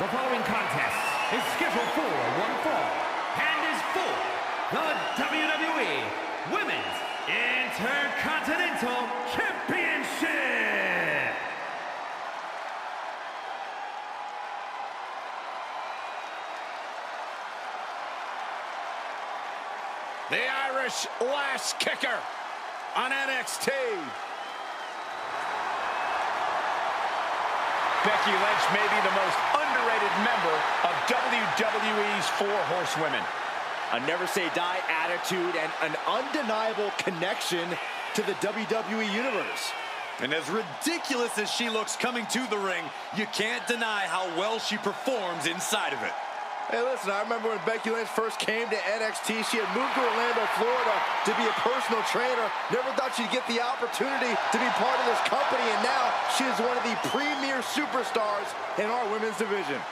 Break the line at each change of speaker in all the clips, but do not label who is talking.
The following contest is scheduled for one fall and is for the WWE Women's Intercontinental Championship.
The Irish Lass Kicker on NXT. Becky Lynch may be the most underrated member of WWE's Four Horsewomen.
A never-say-die attitude and an undeniable connection to the WWE Universe.
And as ridiculous as she looks coming to the ring, you can't deny how well she performs inside of it.
Hey, listen, I remember when Becky Lynch first came to NXT, she had moved to Orlando, Florida to be a personal trainer. Never thought she'd get the opportunity to be part of this company, and now she is one of the premier superstars in our women's division.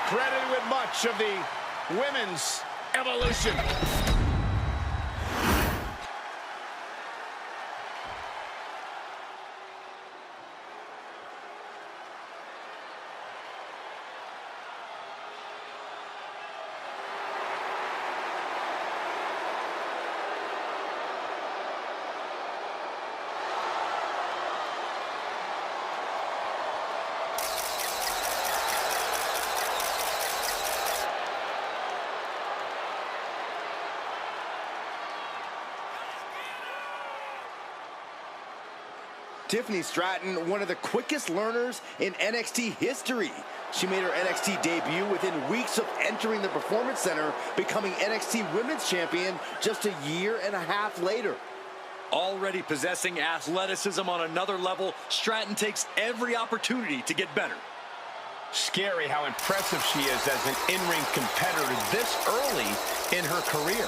Credited with much of the women's evolution.
Tiffany Stratton, one of the quickest learners in NXT history. She made her NXT debut within weeks of entering the Performance Center, becoming NXT Women's Champion just a year and a half later.
Already possessing athleticism on another level, Stratton takes every opportunity to get better.
Scary how impressive she is as an in-ring competitor this early in her career.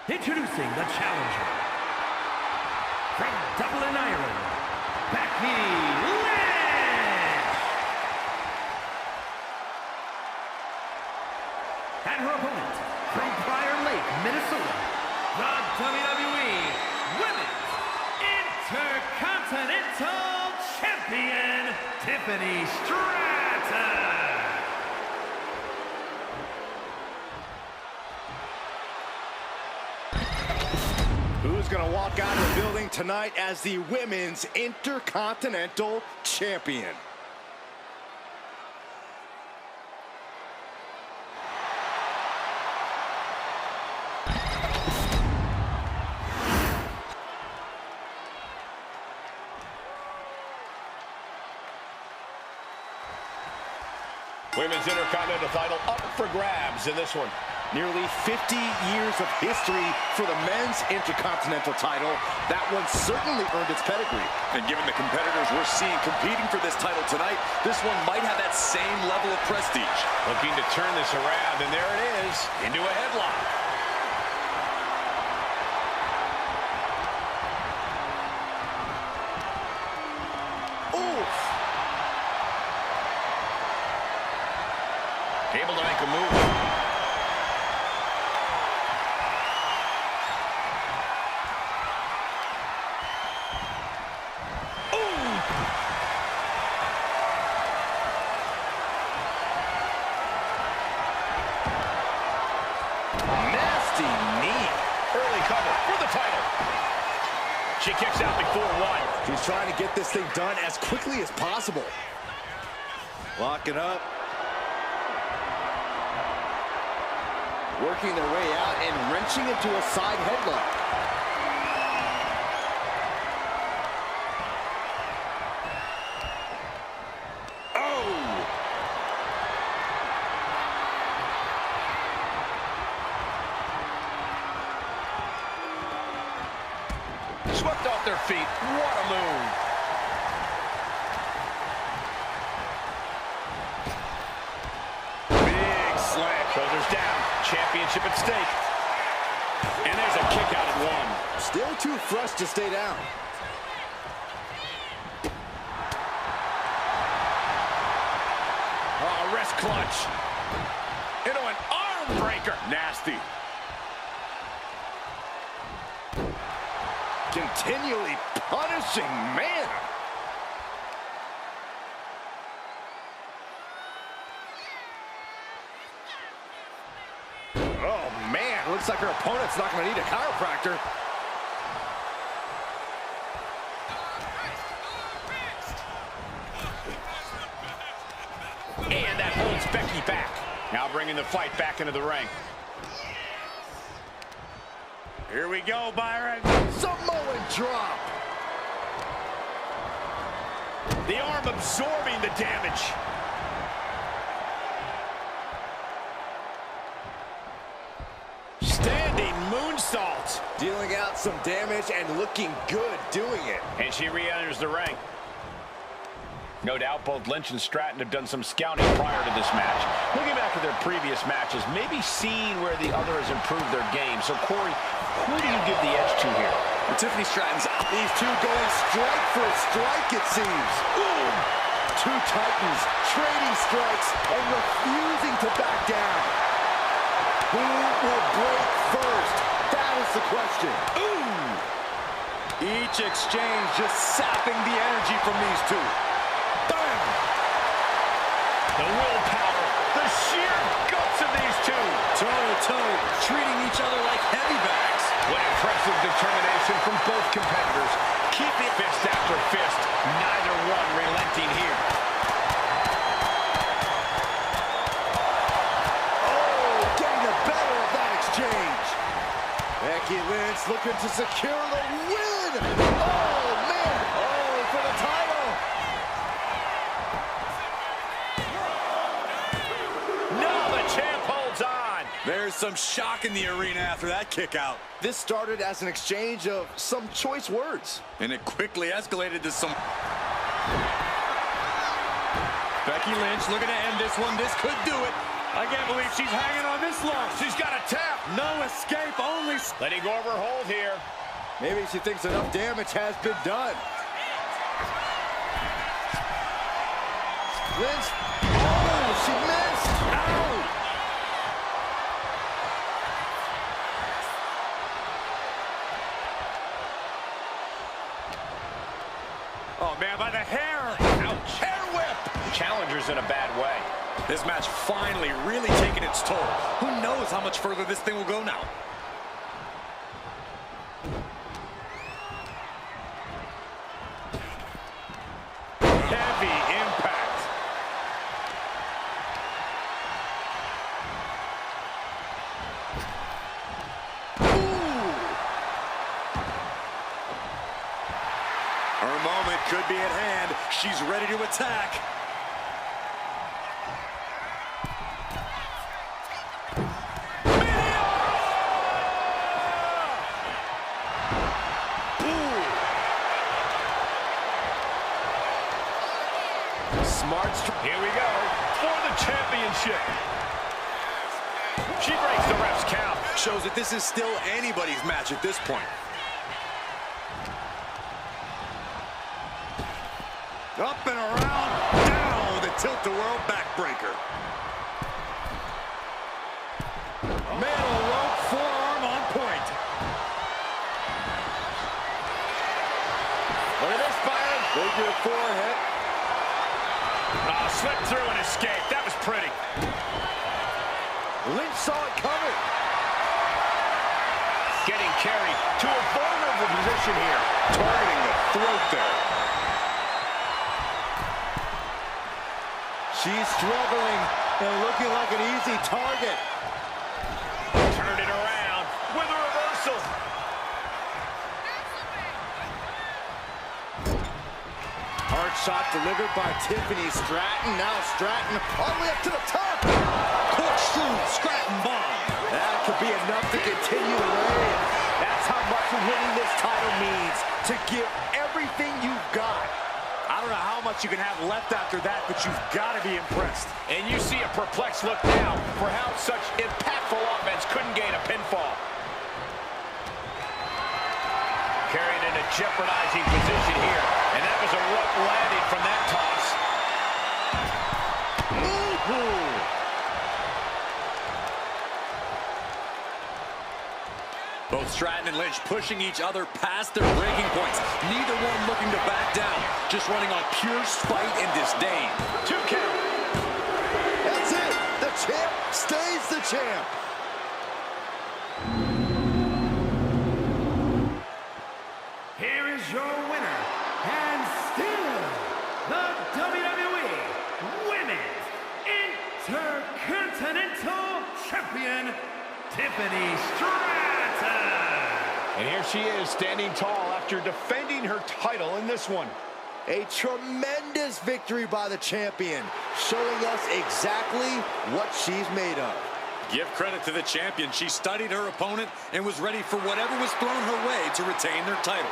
Introducing the challenger, from Dublin, Ireland, Becky Lynch! And her opponent, from Prior Lake, Minnesota, the WWE Women's Intercontinental Champion, Tiffany Stratton!
Who's going to walk out of the building tonight as the Women's Intercontinental Champion?
Women's Intercontinental title up for grabs in this one.
Nearly 50 years of history for the men's Intercontinental title. That one certainly earned its pedigree.
And given the competitors we're seeing competing for this title tonight, this one might have that same level of prestige.
Looking to turn this around, and there it is, into a headlock.
Oof!
Able to make a move.
Nasty knee.
Early cover for the title. She kicks out before one.
She's trying to get this thing done as quickly as possible. Locking up. Working their way out and wrenching into a side headlock.
Swept off their feet. What a move. Big slam. Shoulders down. championship at stake. And there's a kick out at one.
Still too fresh to stay down.
Oh, wrist clutch. Into an arm breaker. Nasty.
Continually punishing, man. Oh, man. Looks like her opponent's not going to need a chiropractor.
And that holds Becky back. Now bringing the fight back into the ring. Here we go, Byron.
Samoan drop.
The arm absorbing the damage. Standing moonsault.
Dealing out some damage and looking good doing it.
And she re-enters the ring. No doubt both Lynch and Stratton have done some scouting prior to this match. Looking back at their previous matches, maybe seeing where the other has improved their game. So, Corey, who do you give the edge to here?
Tiffany Stratton's. These two going strike for strike, it seems. Ooh. Two titans trading strikes and refusing to back down. Who will break first? That is the question.
Ooh! Each exchange just sapping the energy from these two. Bam!
The willpower, the sheer guts of these two.
Toe-to-toe, treating each other like heavy bags.
What impressive determination from both competitors. Keeping fist after fist, neither one relenting here.
Oh, getting the better of that exchange. Becky Lynch looking to secure the win. Oh, man. Oh, for the title.
Now the champ holds on.
There's some shock in the arena after that kick out.
This started as an exchange of some choice words.
And it quickly escalated to some... Becky Lynch looking to end this one. This could do it. I can't believe she's hanging on this long.
She's got a tap.
No escape, only...
Letting go of her hold here.
Maybe she thinks enough damage has been done. Lynch. Oh, she missed. Ow.
Oh, man, by the hair.
Ouch. Hair whip. Challenger's in a bad way.
This match finally really taking its toll. Who knows how much further this thing will go now?
Heavy impact.
Ooh.
Her moment could be at hand. She's ready to attack.
Smart.
Here we go for the championship. She breaks the ref's count.
Shows that this is still anybody's match at this point. Up and around, down with a tilt-a-whirl backbreaker. Metal rope forearm on point.
Look at this, Byron. Figure four hit.
Oh, slipped through and escaped. That was pretty.
Lynch saw it coming.
Getting carried to a vulnerable position here.
Targeting the throat there.
She's struggling and looking like an easy target.
Turned it around with a reversal.
Hard shot delivered by Tiffany Stratton. Now Stratton all the way up to the top.
Corkscrew Stratton bomb.
That could be enough to continue the reign. That's how much winning this title means. To give everything you've got.
I don't know how much you can have left after that, but you've got to be impressed.
And you see a perplexed look now for how such impactful offense couldn't gain a pinfall. Carried in a jeopardizing position here, and that was a rough landing from that toss. Ooh.
Both Stratton and Lynch pushing each other past their breaking points. Neither one looking to back down, just running on pure spite and disdain.
2 count.
That's it. The champ stays the champ.
Here is your winner, and still the WWE Women's Intercontinental Champion, Tiffany Stratton.
And here she is, standing tall after defending her title in this one.
A tremendous victory by the champion, showing us exactly what she's made of.
Give credit to the champion. She studied her opponent and was ready for whatever was thrown her way to retain their title.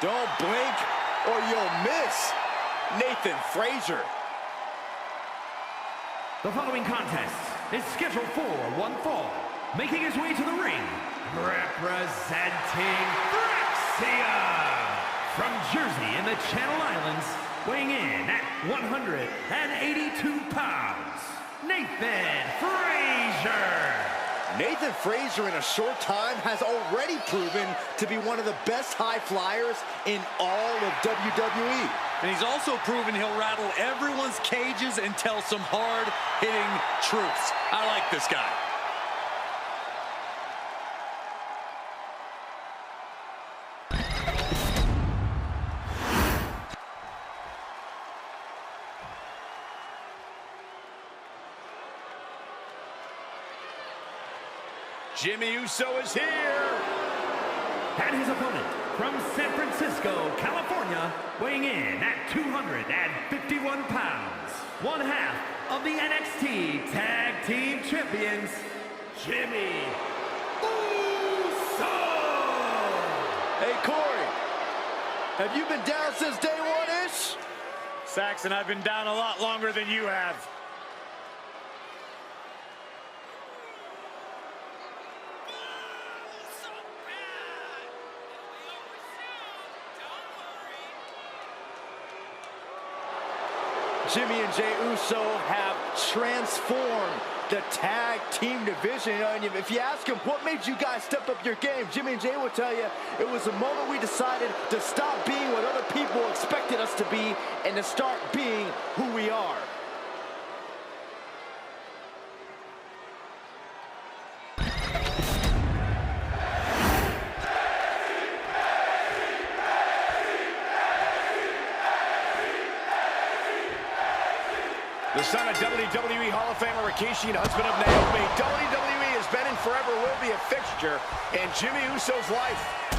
Don't blink or you'll miss. Nathan Frazier.
The following contest is scheduled for one fall. Making his way to the ring, representing Brexia. From Jersey in the Channel Islands, weighing in at 182 pounds, Nathan Frazier.
Nathan Frazier in a short time has already proven to be one of the best high flyers in all of WWE.
And he's also proven he'll rattle everyone's cages and tell some hard-hitting truths. I like this guy.
Jimmy Uso is here.
And his opponent from San Francisco, California, weighing in at 251 pounds, one half of the NXT Tag Team Champions, Jimmy Uso.
Hey, Corey, have you been down since day one-ish?
Saxon, I've been down a lot longer than you have.
Jimmy and Jey Uso have transformed the tag team division. And if you ask him, what made you guys step up your game? Jimmy and Jey will tell you, it was the moment we decided to stop being what other people expected us to be and to start being who we are.
The son of WWE Hall of Famer Rikishi and husband of Naomi, WWE has been and forever will be a fixture in Jimmy Uso's life.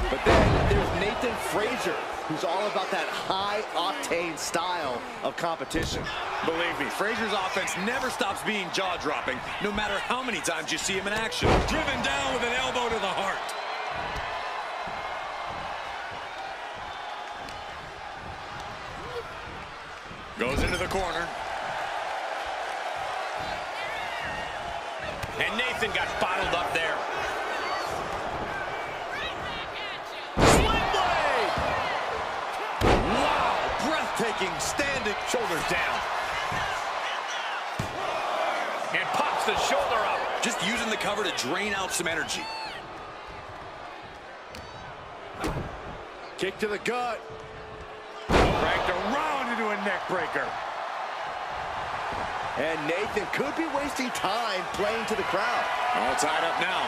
But then there's Nathan Frazier, who's all about that high-octane style of competition.
Believe me, Frazier's offense never stops being jaw-dropping, no matter how many times you see him in action. Driven down with an elbow to the heart. Goes into the corner.
And Nathan got bottled up there.
Sling blade! Wow, breathtaking standing.
Shoulders down. And pops the shoulder up.
Just using the cover to drain out some energy.
Kick to the gut.
Dragged around into a neck breaker.
And Nathan could be wasting time playing to the crowd.
All tied up now.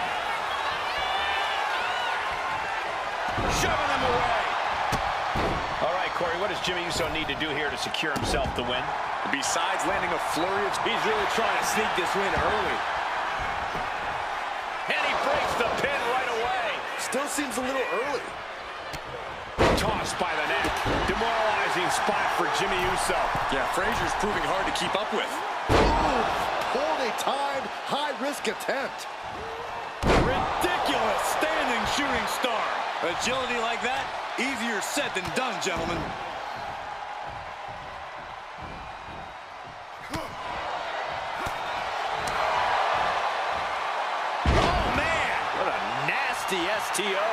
Shoving them away. All right, Corey, what has Jimmy Uso need to do here to secure himself the win?
Besides landing a flurry of... He's really trying to sneak this win early.
And he breaks the pin right away.
Still seems a little early.
Tossed by the neck. Demoralizing spot for Jimmy Uso.
Yeah, Frazier's proving hard to keep up with.
Ooh, poorly timed, high-risk attempt.
Ridiculous standing shooting star. Agility like that, easier said than done, gentlemen.
Oh, man! What a nasty STO.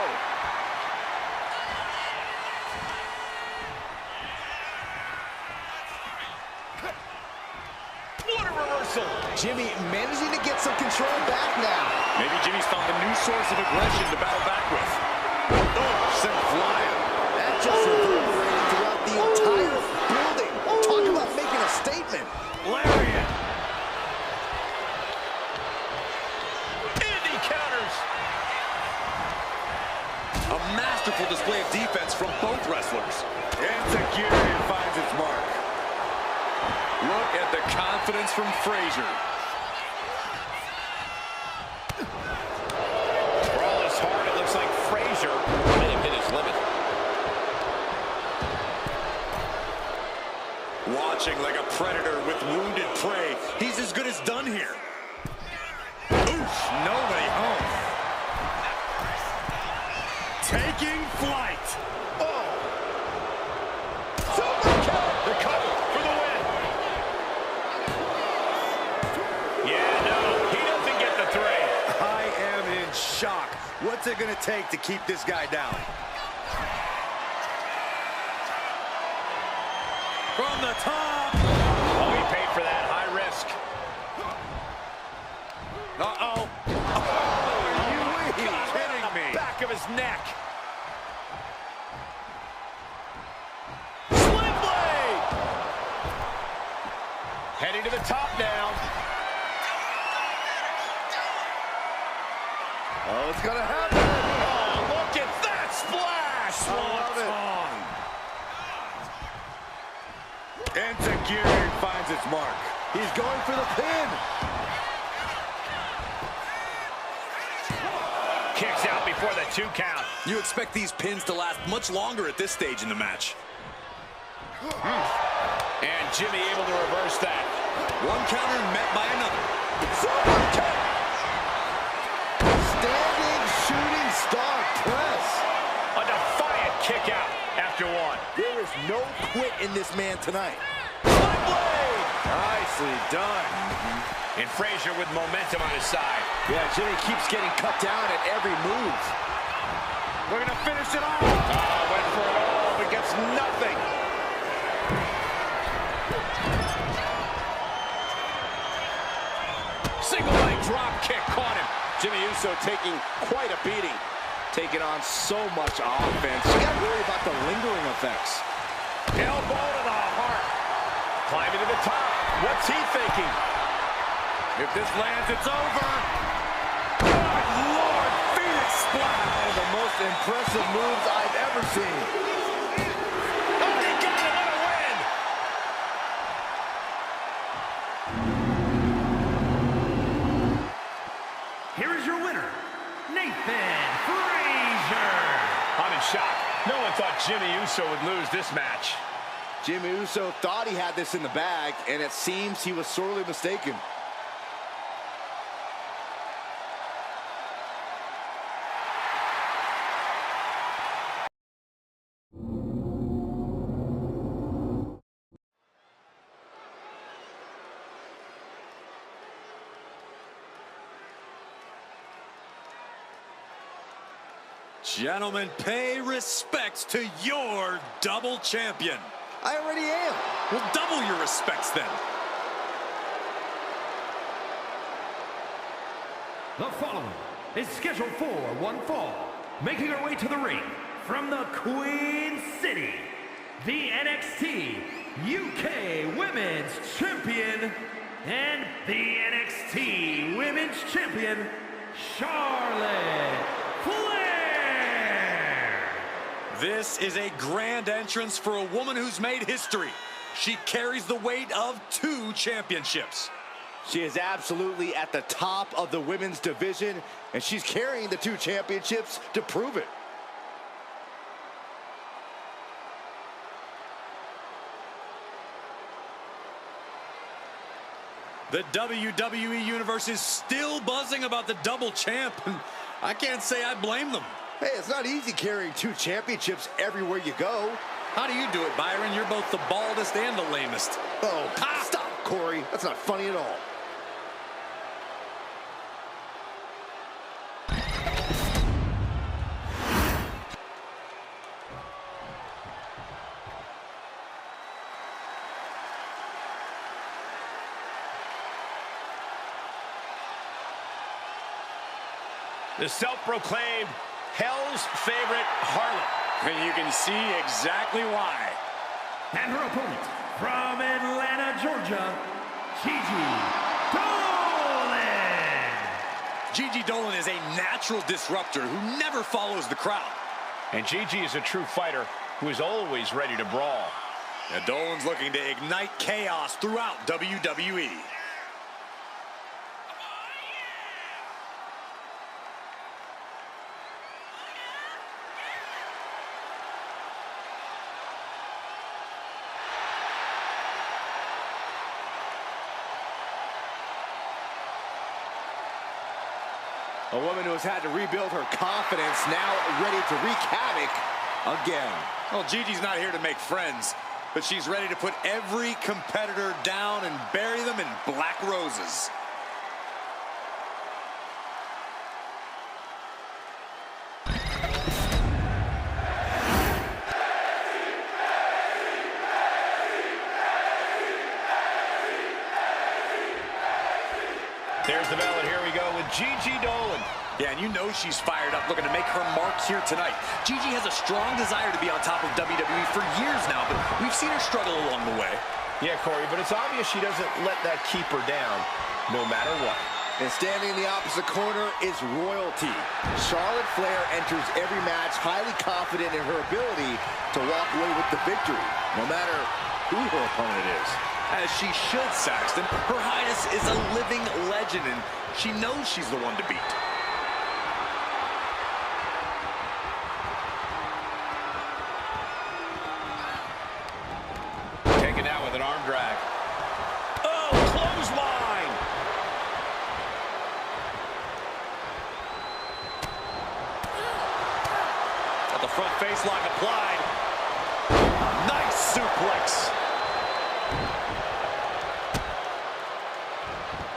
What a reversal!
Jimmy managing to get some control back now.
Maybe Jimmy's found a new source of aggression to battle back with. Oh, sent flying.
That just reverberated throughout the entire building. Talk about making a statement.
Lariat.
And he counters.
A masterful display of defense from both wrestlers. Insecurity finds its mark. Look at the confidence from Frazier.
For all his heart, it looks like Frazier let him hit his limit.
Watching like a predator with wounded prey. He's as good as done here. Oof, nobody home. Taking flight.
Oh,
The cover for the win. Yeah, no, he doesn't get the three.
I am in shock. What's it going to take to keep this guy down? From the top.
Oh, he paid for that. High risk.
Uh-oh.
Are
you kidding me?
Back of his neck.
Sling blade.
Heading to the top now.
oh, it's gonna happen.
Oh, look at that splash.
I love it.
Insecurity finds its mark.
He's going for the pin.
Kicks out before the 2 count.
You expect these pins to last much longer at this stage in the match.
And Jimmy able to reverse that.
One counter met by another.
Standing shooting star press.
A defiant kick out after 1.
There is no quit in this man tonight.
Nicely done.
And Frazier with momentum on his side.
Yeah, Jimmy keeps getting cut down at every move.
We're going to finish it off. Oh, went for it all, but gets nothing. Single leg drop kick caught him.
Jimmy Uso taking quite a beating. Taking on so much offense. You got to worry about the lingering effects.
Elbow to the heart. Climbing to the top. What's he thinking?
If this lands, it's over. Good Lord, Phoenix Splash.
One of the most impressive moves I've ever seen.
Oh, he got it. What a win.
Here is your winner, Nathan Frazier.
I'm in shock. No one thought Jimmy Uso would lose this match.
Jimmy Uso thought he had this in the bag, and it seems he was sorely mistaken.
Gentlemen, pay respects to your double champion.
I already am.
Well, double your respects then.
The following is scheduled for one fall. Making her way to the ring from the Queen City, the NXT UK Women's Champion and the NXT Women's Champion, Charlotte Flair.
This is a grand entrance for a woman who's made history. She carries the weight of 2 championships.
She is absolutely at the top of the women's division, and she's carrying the 2 championships to prove it.
The WWE Universe is still buzzing about the double champ. I can't say I blame them.
Hey, it's not easy carrying 2 championships everywhere you go.
How do you do it, Byron? You're both the baldest and the lamest.
Oh, stop, Corey. That's not funny at all.
The self-proclaimed Hell's favorite harlot.
And you can see exactly why.
And her opponent, from Atlanta, Georgia, Gigi Dolan.
Gigi Dolan is a natural disruptor who never follows the crowd.
And Gigi is a true fighter who is always ready to brawl.
And Dolan's looking to ignite chaos throughout WWE.
A woman who has had to rebuild her confidence, now ready to wreak havoc again.
Well, Gigi's not here to make friends, but she's ready to put every competitor down and bury them in black roses.
There's the bell, and here we go with Gigi Dolan.
Yeah, and you know she's fired up, looking to make her mark here tonight. Gigi has a strong desire to be on top of WWE for years now, but we've seen her struggle along the way.
Yeah, Corey, but it's obvious she doesn't let that keep her down, no matter what.
And standing in the opposite corner is royalty. Charlotte Flair enters every match highly confident in her ability to walk away with the victory, no matter who her opponent is.
As she should, Saxton. Her Highness is a living legend, and she knows she's the one to beat.
Taken out with an arm drag. Oh, clothesline!
Got the front face lock applied. Nice suplex.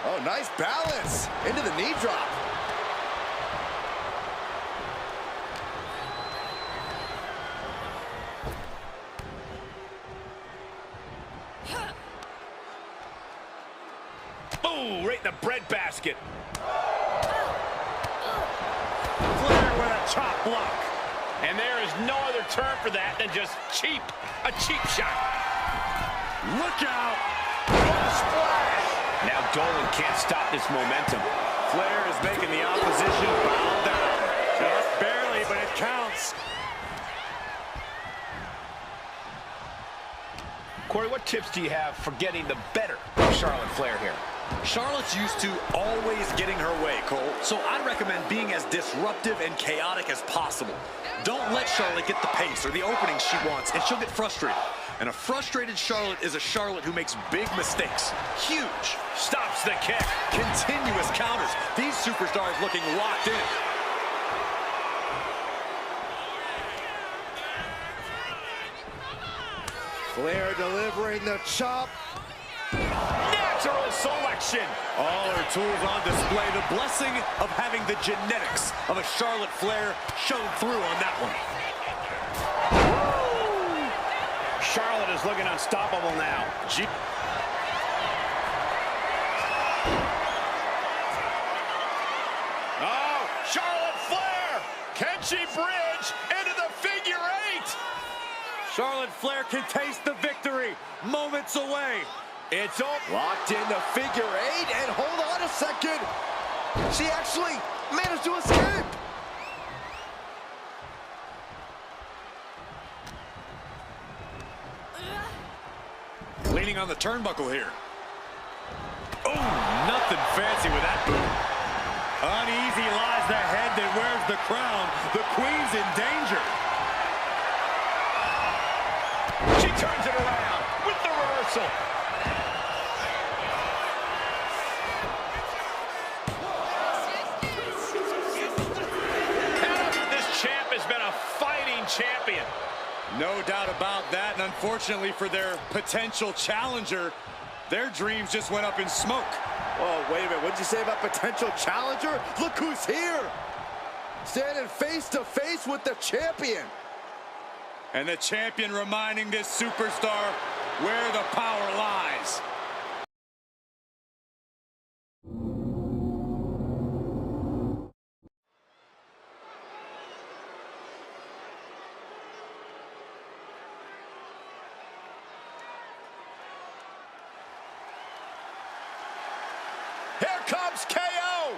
Oh, nice balance into the knee drop.
Oh, right in the breadbasket.
Flair with a chop block.
And there is no other term for that than just cheap. A cheap shot.
Look out.
Splash! Now Dolan can't stop this momentum.
Flair is making the opposition bow down. Just barely, but it counts.
Corey, what tips do you have for getting the better of Charlotte Flair here?
Charlotte's used to always getting her way, Cole. So I'd recommend being as disruptive and chaotic as possible. Don't let Charlotte get the pace or the openings she wants, and she'll get frustrated. And a frustrated Charlotte is a Charlotte who makes big mistakes. Huge.
Stops the kick.
Continuous counters. These superstars looking locked in.
Flair delivering the chop.
Natural selection.
All her tools on display. The blessing of having the genetics of a Charlotte Flair showed through on that one.
Charlotte is looking unstoppable now. Oh, Charlotte Flair! Can she bridge into the figure 8?
Charlotte Flair can taste the victory. Moments away.
It's over.
Locked in the figure 8, and hold on a second. She actually managed to escape.
gaining on the turnbuckle here. Oh, nothing fancy with that boot. Uneasy lies the head that wears the crown. The Queen's in danger.
She turns it around with the reversal. This champ has been a fighting champion.
No doubt about that, and unfortunately for their potential challenger, their dreams just went up in smoke.
Oh, wait a minute. What'd you say about potential challenger? Look who's here. Standing face to face with the champion.
And the champion reminding this superstar where the power lies.
Here comes KO.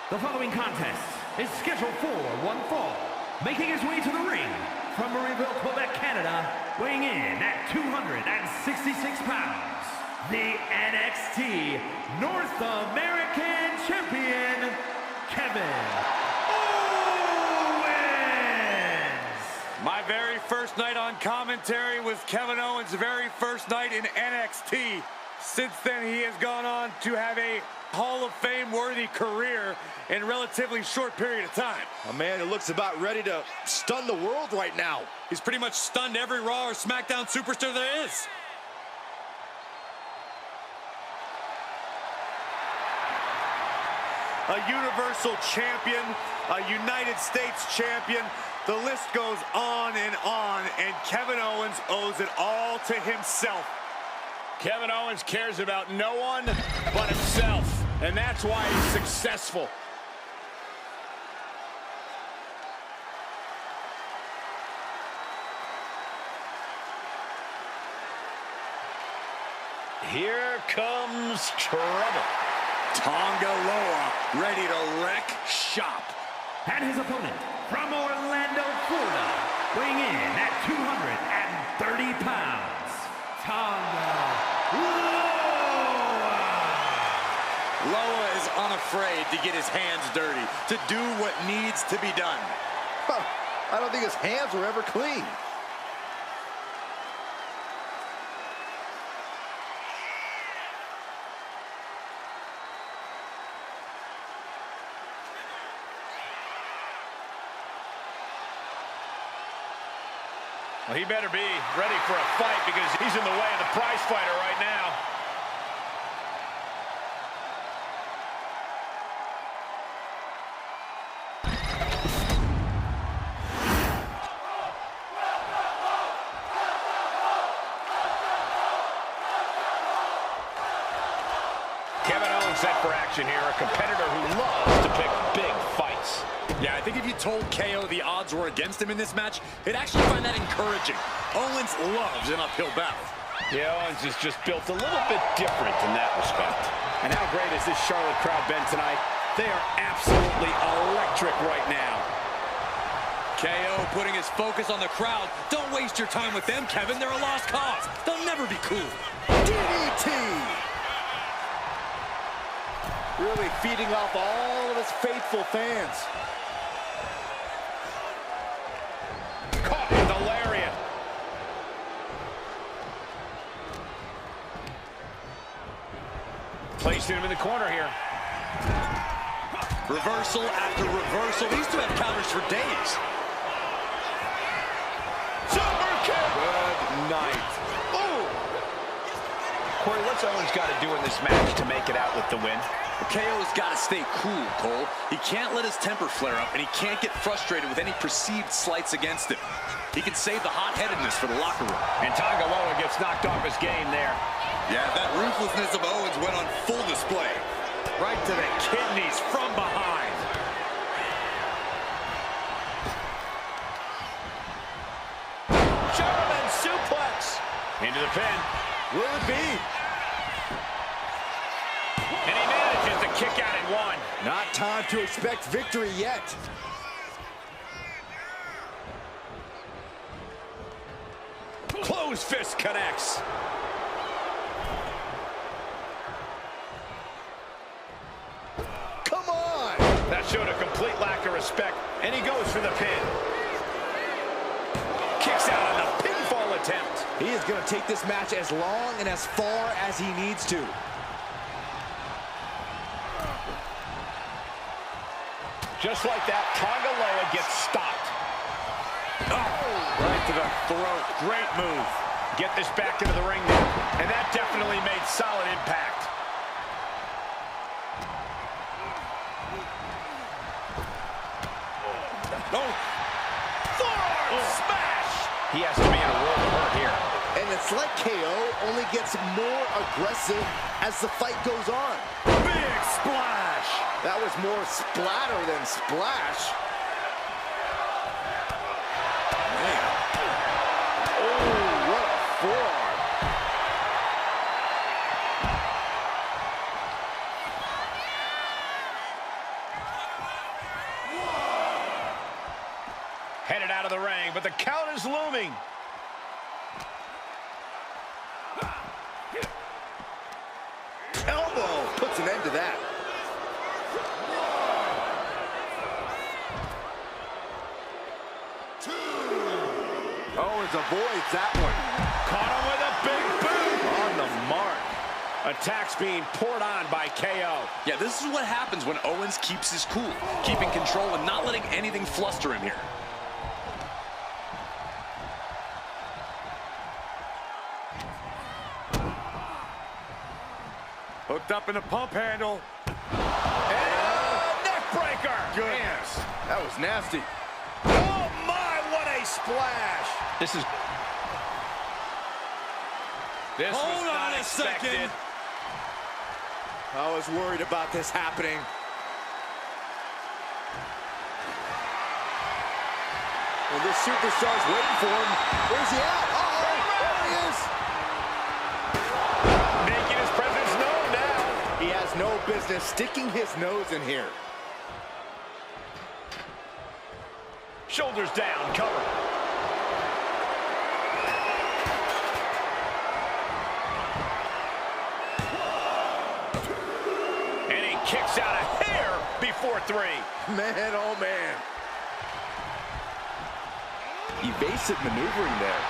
The following contest is scheduled for one fall. Making his way to the ring from Marieville, Quebec, Canada, weighing in at 266 pounds, the NXT North American Champion, Kevin Owens.
My very first night on commentary was Kevin Owens' very first night in NXT. Since then, he has gone on to have a Hall of Fame-worthy career in a relatively short period of time.
A man who looks about ready to stun the world right now.
He's pretty much stunned every Raw or SmackDown superstar there is. A Universal Champion, a United States Champion. The list goes on, and Kevin Owens owes it all to himself.
Kevin Owens cares about no one but himself, and that's why he's successful. Here comes trouble.
Tonga Loa ready to wreck shop.
And his opponent from Orlando, Florida, weighing in at 230 pounds, Tonga Loa.
Loa is unafraid to get his hands dirty, to do what needs to be done.
Huh, I don't think his hands were ever clean.
Well, he better be ready for a fight because he's in the way of the prize fighter right now. Kevin Owens set for action here, a competitor who loves to pick big fights.
Yeah, I think if you told KO the odds were against him in this match, he'd actually find that encouraging. Owens loves an uphill battle.
Yeah, Owens is just built a little bit different in that respect.
And how great has this Charlotte crowd been tonight? They are absolutely electric right now.
KO putting his focus on the crowd. Don't waste your time with them, Kevin. They're a lost cause. They'll never be cool.
DDT. Really feeding off all of his faithful fans.
Caught in the lariat. Placing him in the corner here.
Reversal after reversal. These two have counters for days.
Super kick.
Good night.
Ooh. Corey, what's Owens got to do in this match to make it out with the win?
KO's got to stay cool, Cole. He can't let his temper flare up, and he can't get frustrated with any perceived slights against him. He can save the hot-headedness for the locker room.
And Tonga Loa gets knocked off his game there.
Yeah, that ruthlessness of Owens went on full display.
Right to the kidneys from behind.
German suplex.
Into the pin.
Will it be?
And he manages to kick out in one.
Not time to expect victory yet.
nose fist connects.
Come on!
That showed a complete lack of respect, and he goes for the pin. Kicks out on the pinfall attempt.
He is going to take this match as long and as far as he needs to.
Just like that, Tongaloa gets stopped. Oh, right to the throat. Great move. Get this back into the ring now. And that definitely made solid impact.
No.
Forearm smash. He has to be in a world of hurt here.
And it's like KO only gets more aggressive as the fight goes on.
Big splash.
That was more splatter than splash. Man. Oh, what a forearm.
Headed out of the ring, but the count is looming.
Elbow puts an end to that. Owens avoids that one.
Caught him with a big boot.
On the mark.
Attacks being poured on by KO.
Yeah, this is what happens when Owens keeps his cool, keeping control and not letting anything fluster him here.
Hooked up in the pump handle.
And neck breaker.
Goodness, that was nasty.
Oh my, what a splash. This
Hold
was
on
not
a
expected.
second.
I was worried about this happening. Well, this superstar's waiting for him. Where's he at? Uh-oh, there he is.
Making his presence known now.
He has no business sticking his nose in here.
Shoulders down, cover. And he kicks out a hair before 3.
Man, oh man. Evasive maneuvering there.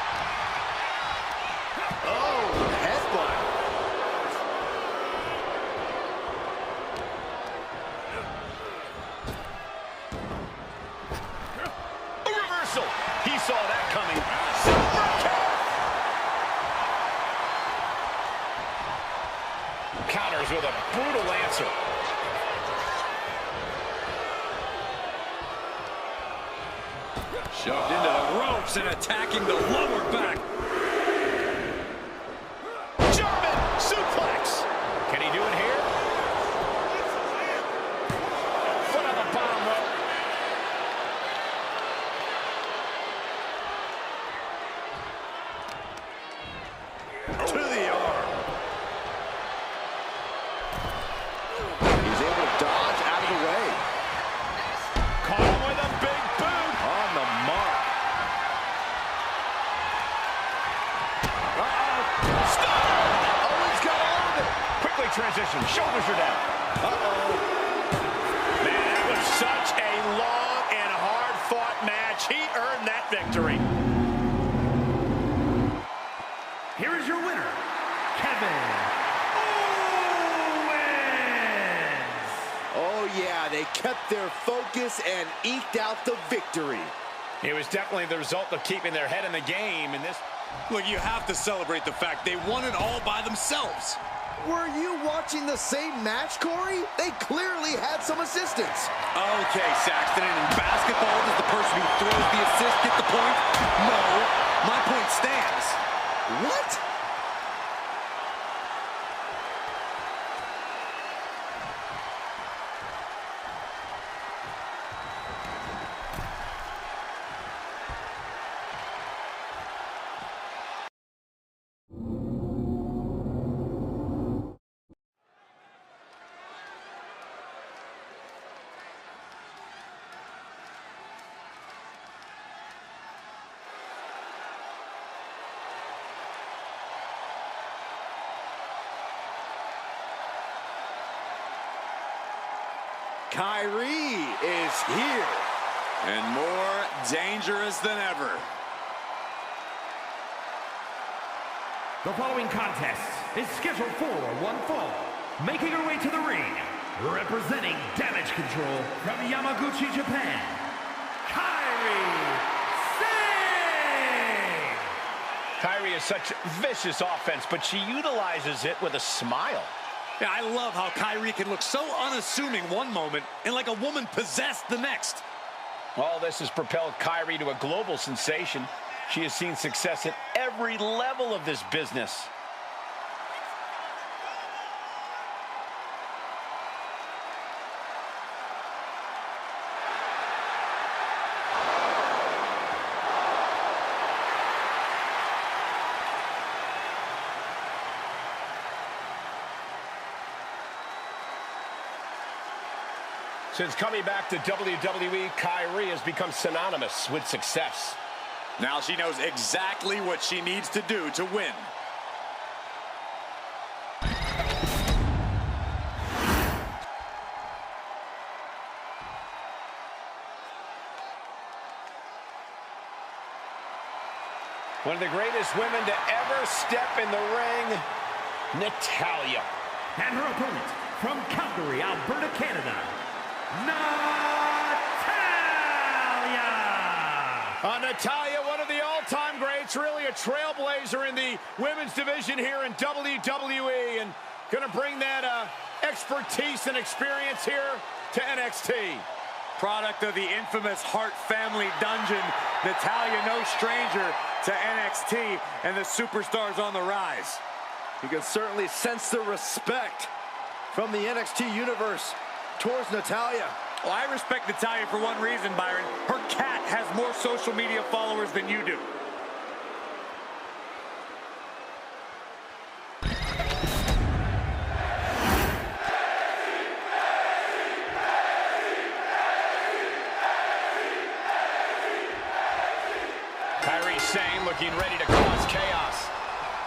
Oh, headbutt.
A reversal. He saw that coming. Super kick. Counters with a brutal answer.
Shoved into the ropes and attacking the lower back.
German suplex. Can he do it here? Foot on the bottom rope. To the arm.
He's able to dodge out of the way.
Caught him with a big boot.
On the mark.
Stop.
Owens got all of it.
Quickly transition. Shoulders are down. Man, that was such a long and hard-fought match. He earned that victory.
Here is your winner, Kevin Owens.
Oh yeah, they kept their focus and eked out the victory.
It was definitely the result of keeping their head in the game. And this,
Look, you have to celebrate the fact they won it all by themselves.
Were you watching the same match, Corey? They clearly had some assistance.
Okay, Saxton, and in basketball, does the person who throws the assist get the point? No, my point stands.
What? Kyrie is here.
And more dangerous than ever.
The following contest is scheduled for one fall. Making her way to the ring, representing Damage Control from Yamaguchi, Japan, Kairi Sane!
Kairi is such vicious offense, but she utilizes it with a smile.
Yeah, I love how Kairi can look so unassuming one moment and like a woman possessed the next.
All this has propelled Kairi to a global sensation. She has seen success at every level of this business.
Since coming back to WWE, Kyrie has become synonymous with success.
Now she knows exactly what she needs to do to win.
One of the greatest women to ever step in the ring, Natalya.
And her opponent from Calgary, Alberta, Canada, Natalya!
Natalya, one of the all-time greats, really a trailblazer in the women's division here in WWE, and going to bring that expertise and experience here to NXT.
Product of the infamous Hart family dungeon, Natalya no stranger to NXT and the superstars on the rise.
You can certainly sense the respect from the NXT universe towards Natalya.
Well, I respect Natalya for one reason, Byron. Her cat has more social media followers than you do.
Kairi Sane looking ready to cause chaos.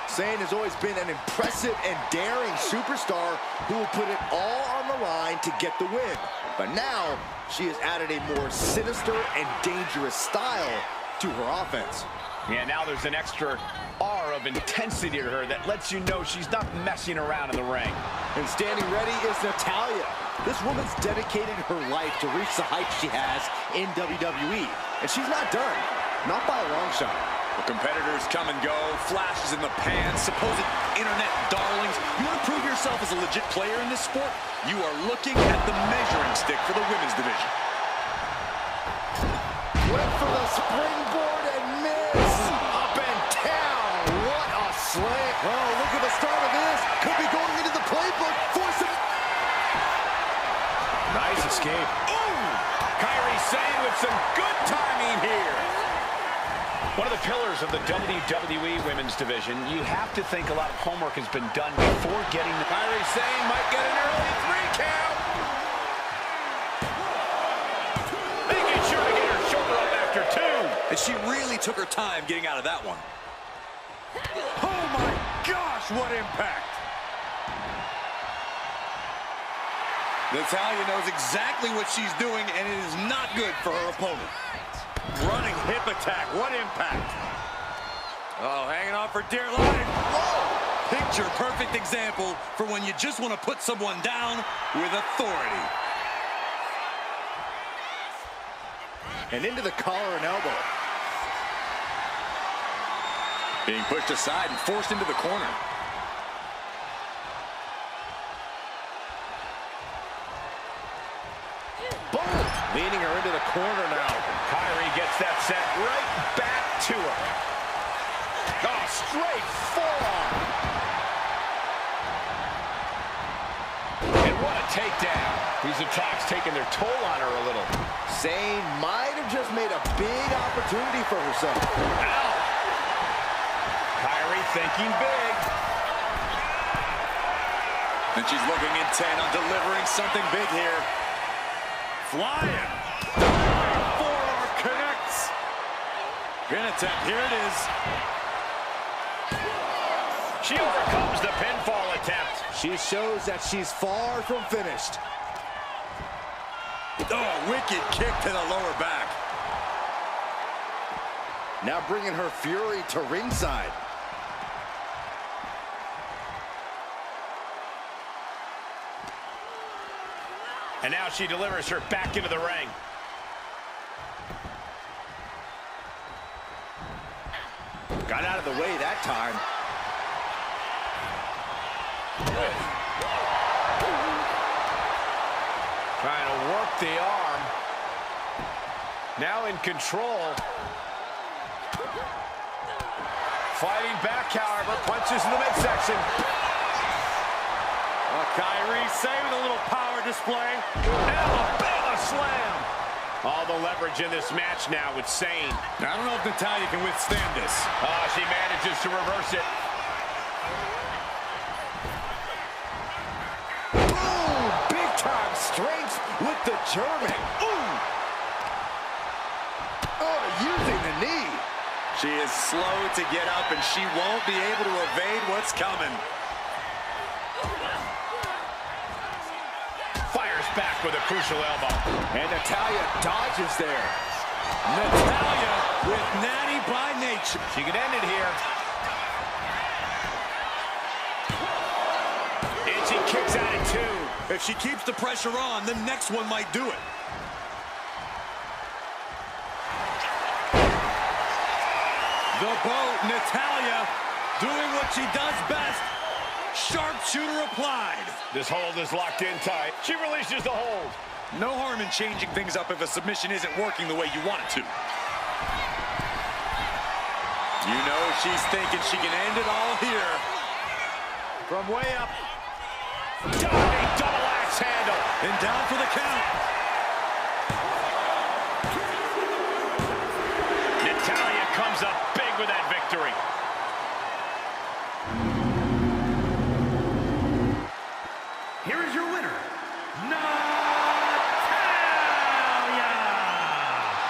Sane has always been an impressive and daring superstar who will put it all on the line to get the win. But now, she has added a more sinister and dangerous style to her offense.
Yeah, now there's an extra aura of intensity to her that lets you know she's not messing around in the ring.
And standing ready is Natalya. This woman's dedicated her life to reach the heights she has in WWE. And she's not done. Not by a long shot.
The competitors come and go, flashes in the pan, supposed internet darlings. You want to prove yourself as a legit player in this sport? You are looking at the measuring stick for the women's division.
Went for the springboard and missed. Up and down. What a slam. Oh, look at the start of this. Could be going into the playbook for some...
Nice escape. Ooh! Kairi Sane with some good timing here.
One of the pillars of the WWE Women's Division, you have to think a lot of homework has been done before getting the...
Kairi Sane might get an early 3 count.
Making sure to get her shoulder up after 2.
And she really took her time getting out of that one. Oh my gosh, what impact! Natalya knows exactly what she's doing, and it is not good for her opponent. Running hip attack, what impact! Oh, hanging on for dear life. Whoa! Picture perfect example for when you just want to put someone down with authority.
And into the collar and elbow.
Being pushed aside and forced into the corner.
Boom! Leading her into the corner now.
Kairi gets that set right back to her. Oh, straight forearm. And what a takedown. These attacks taking their toll on her a little.
Sane might have just made a big opportunity for herself.
Ow! Kairi thinking big.
And she's looking intent on delivering something big here. Flying. Forearm connects. Pin attempt. Here it is.
She overcomes the pinfall attempt.
She shows that she's far from finished.
Oh, wicked kick to the lower back.
Now bringing her fury to ringside.
And now she delivers her back into the ring.
Got out of the way that time.
Trying to work the arm. Now in control. Fighting back, however. Punches in the midsection. Kyrie saving a little power display. Alabama slam. All the leverage in this match now with Sane.
I don't know if Natalya can withstand this.
She manages to reverse it.
Boom! Big time strength with the German. Ooh! Oh, using the knee.
She is slow to get up, and she won't be able to evade what's coming.
Fires back with a crucial elbow.
And Natalya dodges there.
Natalya with natty by nature.
She could end it here. And she kicks out at two.
If she keeps the pressure on, the next one might do it. The boat, Natalya, doing what she does best. Sharpshooter applied.
This hold is locked in tight. She releases the hold.
No harm in changing things up if a submission isn't working the way you want it to. You know she's thinking she can end it all here.
From way up. Diving double axe handle.
And down for the count.
Natalya comes up big with that victory.
Here is your winner, Natalya!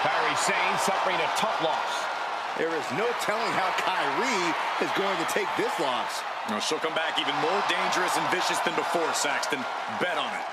Kairi Sane suffering a tough loss.
There is no telling how Kyrie is going to take this loss.
No, she'll come back even more dangerous and vicious than before, Saxton. Bet on it.